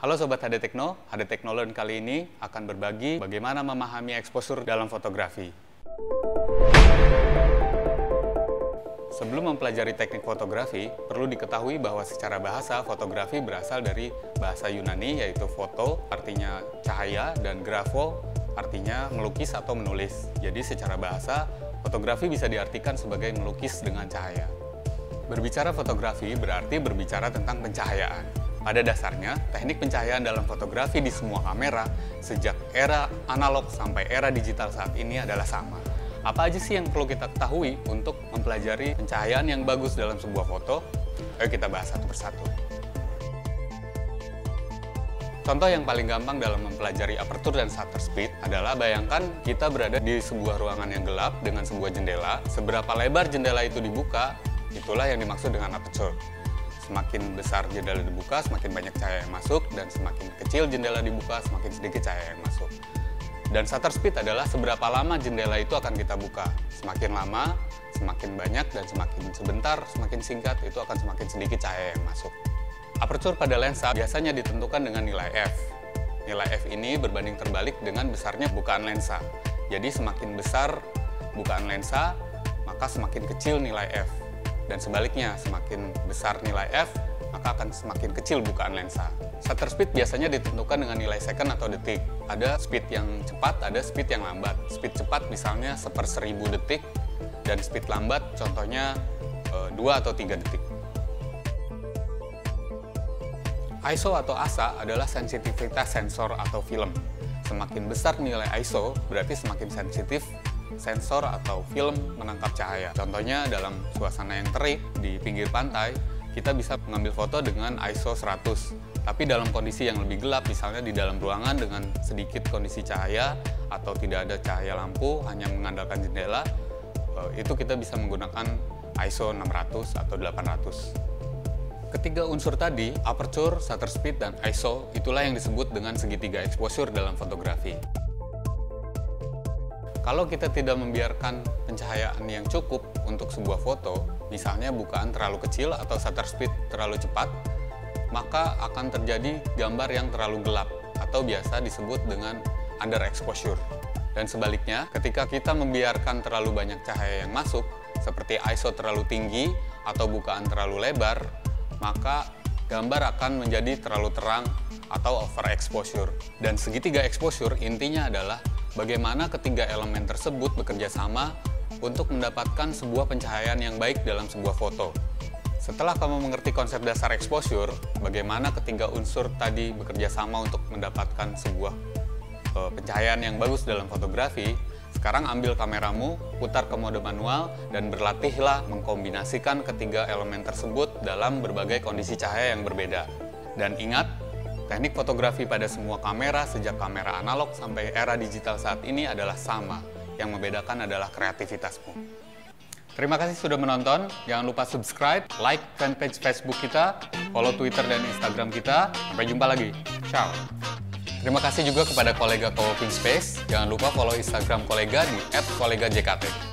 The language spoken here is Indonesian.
Halo Sobat HD Tekno, HD Tekno Learn kali ini akan berbagi bagaimana memahami exposure dalam fotografi. Sebelum mempelajari teknik fotografi, perlu diketahui bahwa secara bahasa, fotografi berasal dari bahasa Yunani yaitu foto, artinya cahaya, dan grafo, artinya melukis atau menulis. Jadi secara bahasa, fotografi bisa diartikan sebagai melukis dengan cahaya. Berbicara fotografi berarti berbicara tentang pencahayaan. Pada dasarnya, teknik pencahayaan dalam fotografi di semua kamera, sejak era analog sampai era digital saat ini adalah sama. Apa aja sih yang perlu kita ketahui untuk mempelajari pencahayaan yang bagus dalam sebuah foto? Ayo kita bahas satu persatu. Contoh yang paling gampang dalam mempelajari aperture dan shutter speed adalah bayangkan kita berada di sebuah ruangan yang gelap dengan sebuah jendela. Seberapa lebar jendela itu dibuka, itulah yang dimaksud dengan aperture. Semakin besar jendela dibuka, semakin banyak cahaya yang masuk, dan semakin kecil jendela dibuka, semakin sedikit cahaya yang masuk. Dan shutter speed adalah seberapa lama jendela itu akan kita buka. Semakin lama, semakin banyak, dan semakin sebentar, semakin singkat, itu akan semakin sedikit cahaya yang masuk. Aperture pada lensa biasanya ditentukan dengan nilai f. Nilai f ini berbanding terbalik dengan besarnya bukaan lensa. Jadi semakin besar bukaan lensa, maka semakin kecil nilai f. Dan sebaliknya, semakin besar nilai f, maka akan semakin kecil bukaan lensa. Shutter speed biasanya ditentukan dengan nilai second atau detik. Ada speed yang cepat, ada speed yang lambat. Speed cepat misalnya 1/1000 detik, dan speed lambat contohnya 2 atau 3 detik. ISO atau ASA adalah sensitivitas sensor atau film. Semakin besar nilai ISO, berarti semakin sensitif sensor atau film menangkap cahaya. Contohnya dalam suasana yang terik di pinggir pantai, kita bisa mengambil foto dengan ISO 100. Tapi dalam kondisi yang lebih gelap, misalnya di dalam ruangan dengan sedikit kondisi cahaya atau tidak ada cahaya lampu, hanya mengandalkan jendela, itu kita bisa menggunakan ISO 600 atau 800. Ketiga unsur tadi, aperture, shutter speed, dan ISO, itulah yang disebut dengan segitiga exposure dalam fotografi. Kalau kita tidak membiarkan pencahayaan yang cukup untuk sebuah foto, misalnya bukaan terlalu kecil atau shutter speed terlalu cepat, maka akan terjadi gambar yang terlalu gelap atau biasa disebut dengan underexposure. Dan sebaliknya, ketika kita membiarkan terlalu banyak cahaya yang masuk, seperti ISO terlalu tinggi atau bukaan terlalu lebar, maka gambar akan menjadi terlalu terang atau overexposure. Dan segitiga exposure intinya adalah bagaimana ketiga elemen tersebut bekerja sama untuk mendapatkan sebuah pencahayaan yang baik dalam sebuah foto. Setelah kamu mengerti konsep dasar exposure, bagaimana ketiga unsur tadi bekerja sama untuk mendapatkan sebuah pencahayaan yang bagus dalam fotografi, sekarang ambil kameramu, putar ke mode manual, dan berlatihlah mengkombinasikan ketiga elemen tersebut dalam berbagai kondisi cahaya yang berbeda. Dan ingat, teknik fotografi pada semua kamera, sejak kamera analog sampai era digital saat ini adalah sama. Yang membedakan adalah kreativitasmu. Terima kasih sudah menonton. Jangan lupa subscribe, like fanpage Facebook kita, follow Twitter dan Instagram kita. Sampai jumpa lagi. Ciao. Terima kasih juga kepada kolega Coworking Space. Jangan lupa follow Instagram kolega di @kolegajkt.